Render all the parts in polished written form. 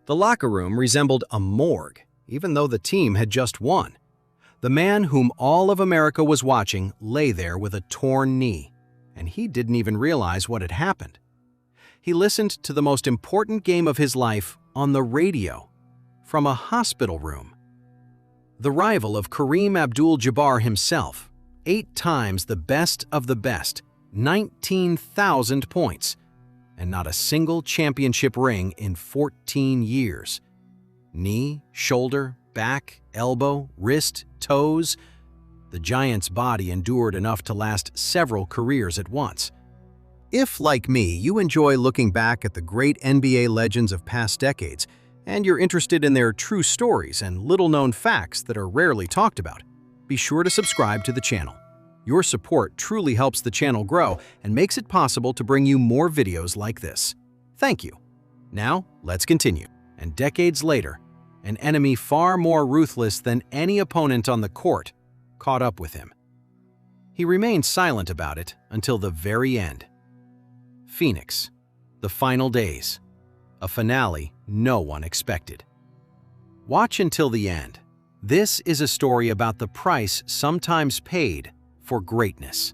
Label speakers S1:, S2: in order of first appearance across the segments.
S1: The locker room resembled a morgue, even though the team had just won. The man whom all of America was watching lay there with a torn knee, and he didn't even realize what had happened. He listened to the most important game of his life on the radio, from a hospital room. The rival of Kareem Abdul-Jabbar himself, 8 times the best of the best, 19,000 points, and not a single championship ring in 14 years. Knee, shoulder, back, elbow, wrist, toes. The giant's body endured enough to last several careers at once. If, like me, you enjoy looking back at the great NBA legends of past decades, and you're interested in their true stories and little-known facts that are rarely talked about, be sure to subscribe to the channel. Your support truly helps the channel grow and makes it possible to bring you more videos like this. Thank you. Now, let's continue. And decades later, an enemy far more ruthless than any opponent on the court caught up with him. He remained silent about it until the very end. Phoenix, the final days, a finale no one expected. Watch until the end. This is a story about the price sometimes paid for greatness.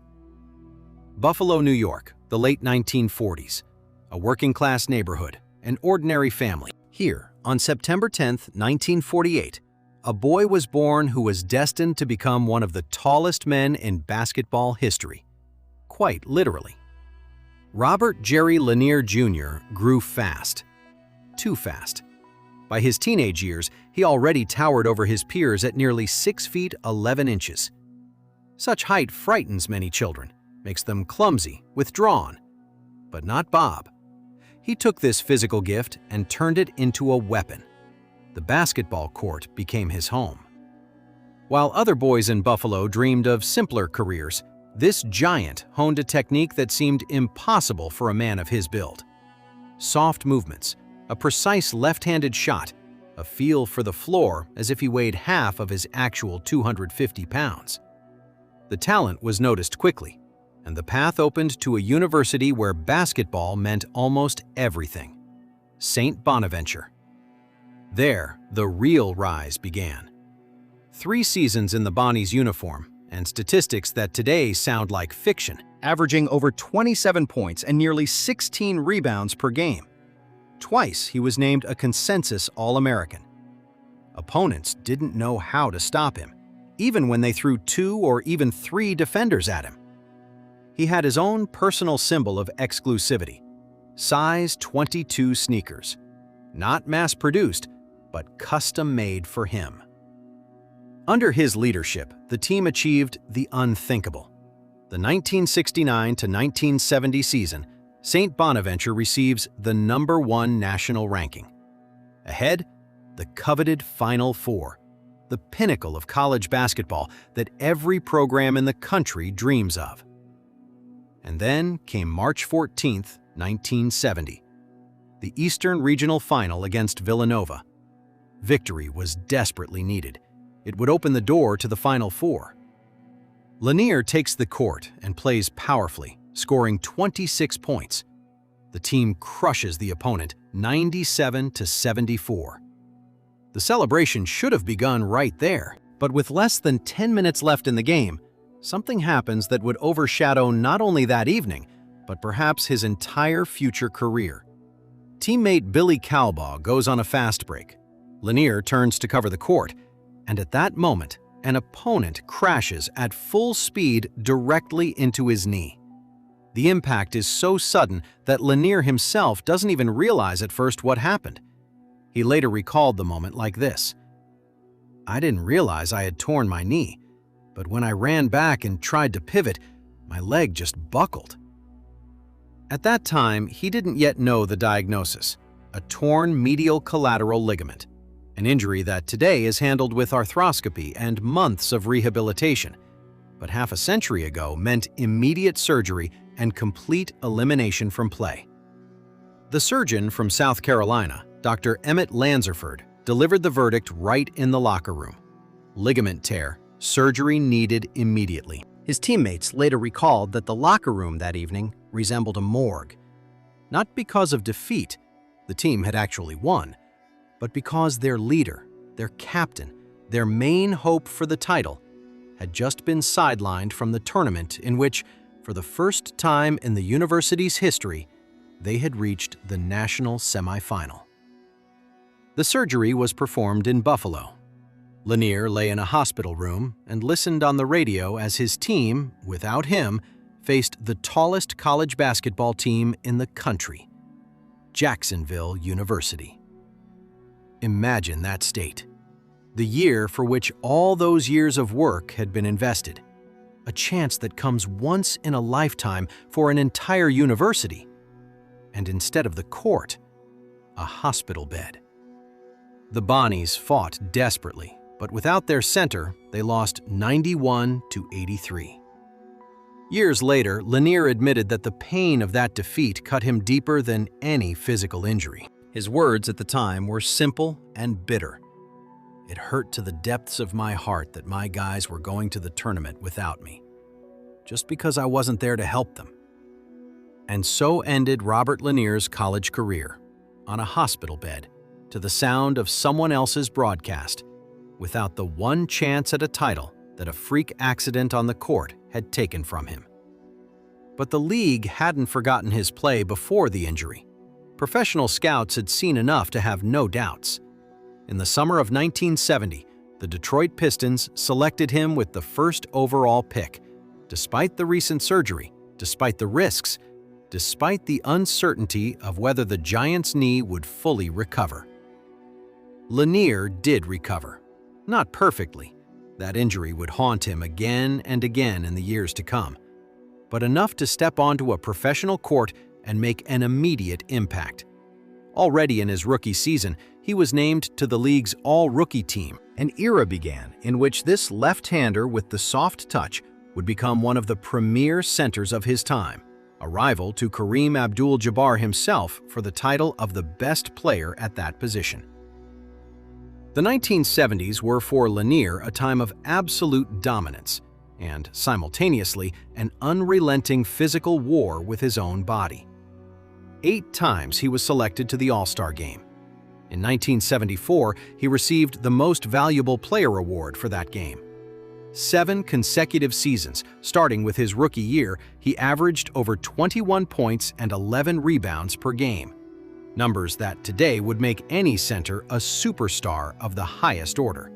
S1: Buffalo, New York, the late 1940s, a working-class neighborhood, an ordinary family. Here, on September 10, 1948, a boy was born who was destined to become one of the tallest men in basketball history. Quite literally. Robert Jerry Lanier Jr. grew fast. Too fast. By his teenage years, he already towered over his peers at nearly 6 feet 11 inches. Such height frightens many children, makes them clumsy, withdrawn. But not Bob. He took this physical gift and turned it into a weapon. The basketball court became his home. While other boys in Buffalo dreamed of simpler careers, this giant honed a technique that seemed impossible for a man of his build. Soft movements, a precise left-handed shot, a feel for the floor as if he weighed half of his actual 250 pounds. The talent was noticed quickly, and the path opened to a university where basketball meant almost everything: St. Bonaventure. There, the real rise began. 3 seasons in the Bonnies uniform, and statistics that today sound like fiction, averaging over 27 points and nearly 16 rebounds per game. Twice he was named a consensus All-American. Opponents didn't know how to stop him, even when they threw 2 or even 3 defenders at him. He had his own personal symbol of exclusivity: size 22 sneakers. Not mass-produced, but custom-made for him. Under his leadership, the team achieved the unthinkable. The 1969 to 1970 season, St. Bonaventure receives the #1 national ranking. Ahead, the coveted Final Four, the pinnacle of college basketball that every program in the country dreams of. And then came March 14, 1970, the Eastern Regional Final against Villanova. Victory was desperately needed. It would open the door to the Final Four. Lanier takes the court and plays powerfully, scoring 26 points. The team crushes the opponent 97 to 74. The celebration should have begun right there, but with less than 10 minutes left in the game, something happens that would overshadow not only that evening, but perhaps his entire future career. Teammate Billy Calbaugh goes on a fast break. Lanier turns to cover the court, and at that moment, an opponent crashes at full speed directly into his knee. The impact is so sudden that Lanier himself doesn't even realize at first what happened. He later recalled the moment like this: "I didn't realize I had torn my knee, but when I ran back and tried to pivot, my leg just buckled." At that time, he didn't yet know the diagnosis: a torn medial collateral ligament, an injury that today is handled with arthroscopy and months of rehabilitation, but half a century ago meant immediate surgery and complete elimination from play. The surgeon from South Carolina, Dr. Emmett Lanzerford, delivered the verdict right in the locker room: ligament tear, surgery needed immediately. His teammates later recalled that the locker room that evening resembled a morgue. Not because of defeat — the team had actually won — but because their leader, their captain, their main hope for the title, had just been sidelined from the tournament in which, for the first time in the university's history, they had reached the national semifinal. The surgery was performed in Buffalo. Lanier lay in a hospital room and listened on the radio as his team, without him, faced the tallest college basketball team in the country, Jacksonville University. Imagine that state. The year for which all those years of work had been invested. A chance that comes once in a lifetime for an entire university. And instead of the court, a hospital bed. The Bonnies fought desperately, but without their center, they lost 91-83. Years later, Lanier admitted that the pain of that defeat cut him deeper than any physical injury. His words at the time were simple and bitter. It hurt to the depths of my heart that my guys were going to the tournament without me, just because I wasn't there to help them. And so ended Robert Lanier's college career, on a hospital bed, to the sound of someone else's broadcast, without the one chance at a title that a freak accident on the court had taken from him. But the league hadn't forgotten his play before the injury. Professional scouts had seen enough to have no doubts. In the summer of 1970, the Detroit Pistons selected him with the first overall pick, despite the recent surgery, despite the risks, despite the uncertainty of whether the Giants' knee would fully recover. Lanier did recover. Not perfectly. That injury would haunt him again and again in the years to come. But enough to step onto a professional court and make an immediate impact. Already in his rookie season, he was named to the league's all-rookie team. An era began in which this left-hander with the soft touch would become one of the premier centers of his time, a rival to Kareem Abdul-Jabbar himself for the title of the best player at that position. The 1970s were for Lanier a time of absolute dominance and, simultaneously, an unrelenting physical war with his own body. 8 times he was selected to the All-Star game. In 1974, he received the Most Valuable Player award for that game. 7 consecutive seasons, starting with his rookie year, he averaged over 21 points and 11 rebounds per game. Numbers that today would make any center a superstar of the highest order.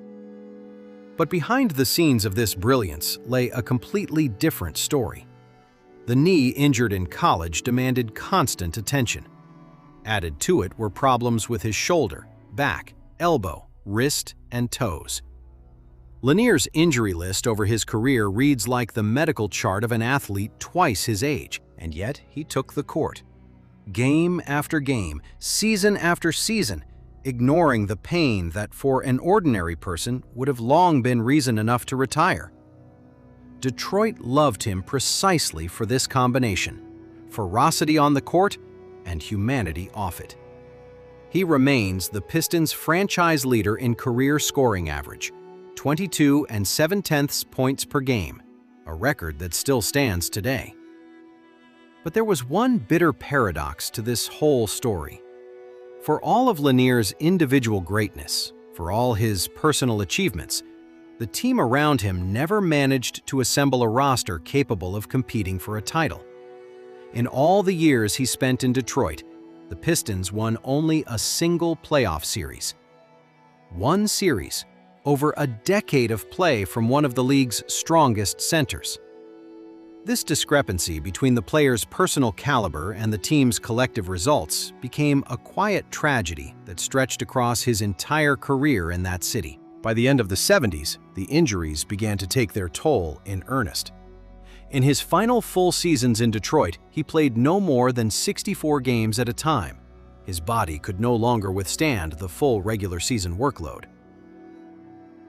S1: But behind the scenes of this brilliance lay a completely different story. The knee injured in college demanded constant attention. Added to it were problems with his shoulder, back, elbow, wrist, and toes. Lanier's injury list over his career reads like the medical chart of an athlete twice his age, and yet he took the court. Game after game, season after season, ignoring the pain that for an ordinary person would have long been reason enough to retire. Detroit loved him precisely for this combination: ferocity on the court and humanity off it. He remains the Pistons' franchise leader in career scoring average, 22 7/10 points per game, a record that still stands today. But there was one bitter paradox to this whole story. For all of Lanier's individual greatness, for all his personal achievements, the team around him never managed to assemble a roster capable of competing for a title. In all the years he spent in Detroit, the Pistons won only a single playoff series. One series, over a decade of play from one of the league's strongest centers. This discrepancy between the player's personal caliber and the team's collective results became a quiet tragedy that stretched across his entire career in that city. By the end of the 70s, the injuries began to take their toll in earnest. In his final full seasons in Detroit, he played no more than 64 games at a time. His body could no longer withstand the full regular season workload.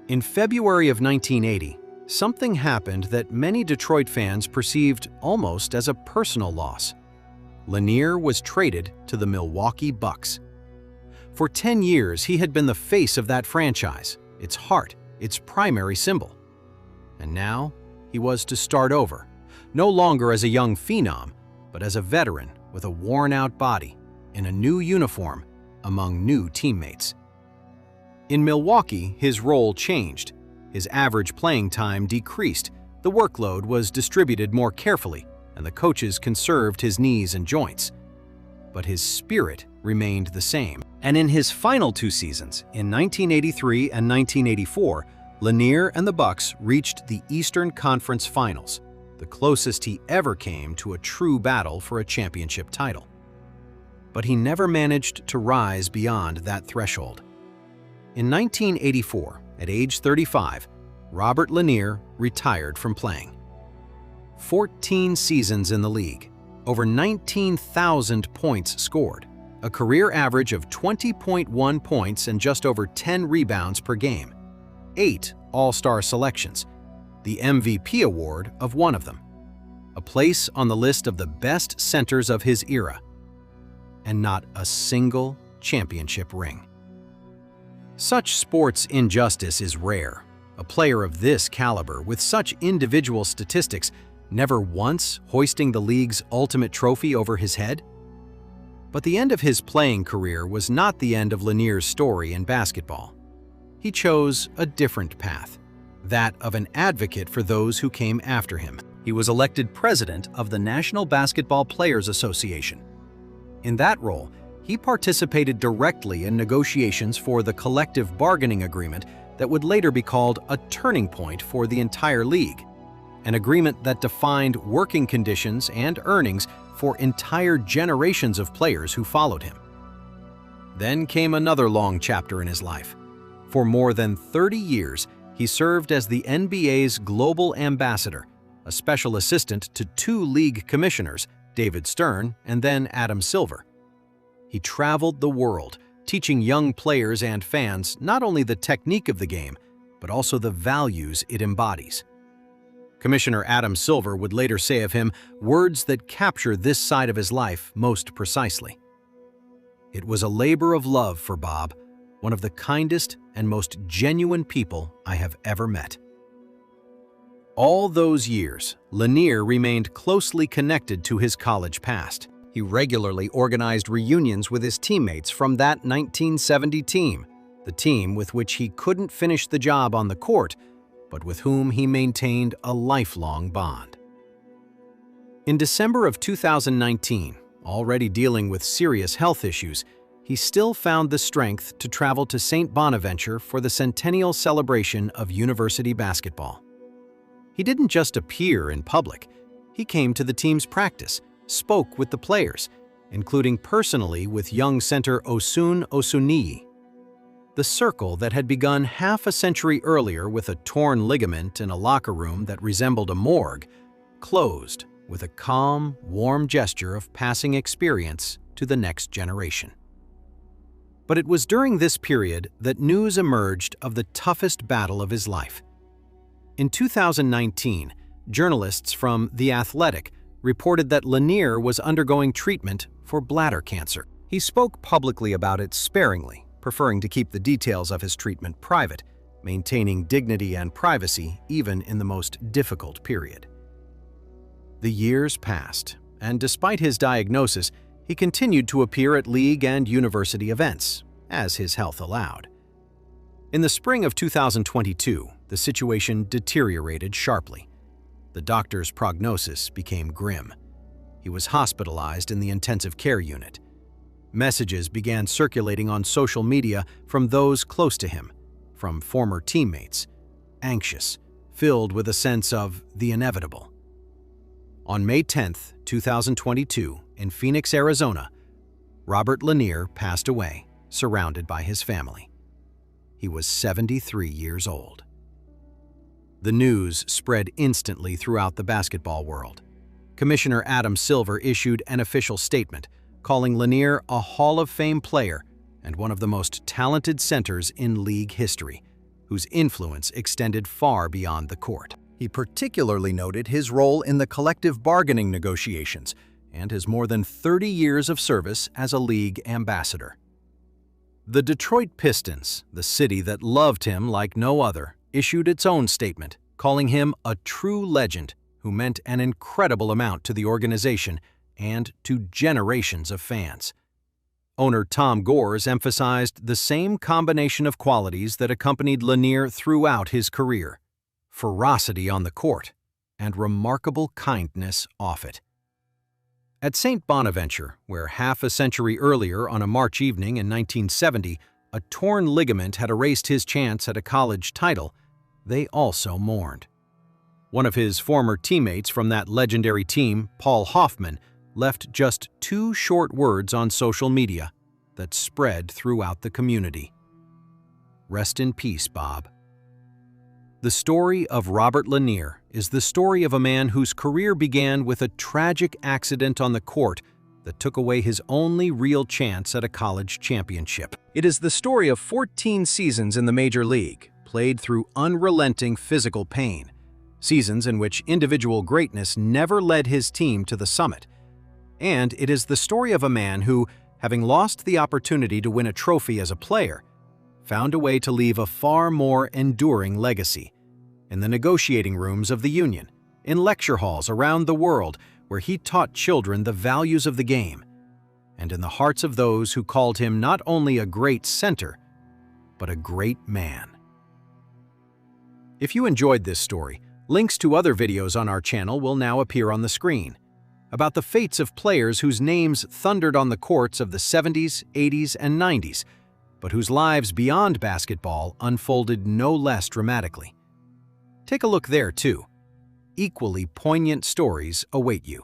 S1: In February of 1980, something happened that many Detroit fans perceived almost as a personal loss. Lanier was traded to the Milwaukee Bucks. For 10 years, he had been the face of that franchise, its heart, its primary symbol. And now, he was to start over, no longer as a young phenom, but as a veteran with a worn-out body, in a new uniform, among new teammates. In Milwaukee, his role changed. His average playing time decreased, the workload was distributed more carefully, and the coaches conserved his knees and joints. But his spirit remained the same. And in his final 2 seasons, in 1983 and 1984, Lanier and the Bucks reached the Eastern Conference Finals, the closest he ever came to a true battle for a championship title. But he never managed to rise beyond that threshold. In 1984, at age 35, Robert Lanier retired from playing. 14 seasons in the league, over 19,000 points scored, a career average of 20.1 points and just over 10 rebounds per game, 8 All-Star selections, the MVP award of one of them, a place on the list of the best centers of his era, and not a single championship ring. Such sports injustice is rare. A player of this caliber, with such individual statistics, never once hoisting the league's ultimate trophy over his head? But the end of his playing career was not the end of Lanier's story in basketball. He chose a different path, that of an advocate for those who came after him. He was elected president of the National Basketball Players Association. In that role, he participated directly in negotiations for the collective bargaining agreement that would later be called a turning point for the entire league, an agreement that defined working conditions and earnings for entire generations of players who followed him. Then came another long chapter in his life. For more than 30 years, he served as the NBA's global ambassador, a special assistant to 2 league commissioners, David Stern and then Adam Silver. He traveled the world, teaching young players and fans not only the technique of the game, but also the values it embodies. Commissioner Adam Silver would later say of him words that capture this side of his life most precisely. It was a labor of love for Bob, one of the kindest and most genuine people I have ever met. All those years, Lanier remained closely connected to his college past. He regularly organized reunions with his teammates from that 1970 team, the team with which he couldn't finish the job on the court, but with whom he maintained a lifelong bond. In December of 2019, already dealing with serious health issues, he still found the strength to travel to St. Bonaventure for the centennial celebration of university basketball. He didn't just appear in public. He came to the team's practice, spoke with the players, including personally with young center Osun Osuniyi. The circle that had begun half a century earlier with a torn ligament in a locker room that resembled a morgue closed with a calm, warm gesture of passing experience to the next generation. But it was during this period that news emerged of the toughest battle of his life. In 2019, journalists from The Athletic reported that Lanier was undergoing treatment for bladder cancer. He spoke publicly about it sparingly, preferring to keep the details of his treatment private, maintaining dignity and privacy even in the most difficult period. The years passed, and despite his diagnosis, he continued to appear at league and university events, as his health allowed. In the spring of 2022, the situation deteriorated sharply. The doctor's prognosis became grim. He was hospitalized in the intensive care unit. Messages began circulating on social media from those close to him, from former teammates, anxious, filled with a sense of the inevitable. On May 10, 2022, in Phoenix, Arizona, Robert Lanier passed away, surrounded by his family. He was 73 years old. The news spread instantly throughout the basketball world. Commissioner Adam Silver issued an official statement, calling Lanier a Hall of Fame player and one of the most talented centers in league history, whose influence extended far beyond the court. He particularly noted his role in the collective bargaining negotiations and his more than 30 years of service as a league ambassador. The Detroit Pistons, the city that loved him like no other, issued its own statement, calling him a true legend who meant an incredible amount to the organization and to generations of fans. Owner Tom Gores emphasized the same combination of qualities that accompanied Lanier throughout his career: ferocity on the court and remarkable kindness off it. At St. Bonaventure, where half a century earlier on a March evening in 1970, a torn ligament had erased his chance at a college title, they also mourned. One of his former teammates from that legendary team, Paul Hoffman, left just 2 short words on social media that spread throughout the community. Rest in peace, Bob. The story of Robert Lanier is the story of a man whose career began with a tragic accident on the court that took away his only real chance at a college championship. It is the story of 14 seasons in the Major League, played through unrelenting physical pain, seasons in which individual greatness never led his team to the summit. And it is the story of a man who, having lost the opportunity to win a trophy as a player, found a way to leave a far more enduring legacy. In the negotiating rooms of the Union, in lecture halls around the world where he taught children the values of the game, and in the hearts of those who called him not only a great center, but a great man. If you enjoyed this story, links to other videos on our channel will now appear on the screen, about the fates of players whose names thundered on the courts of the 70s, 80s, and 90s, but whose lives beyond basketball unfolded no less dramatically. Take a look there, too. Equally poignant stories await you.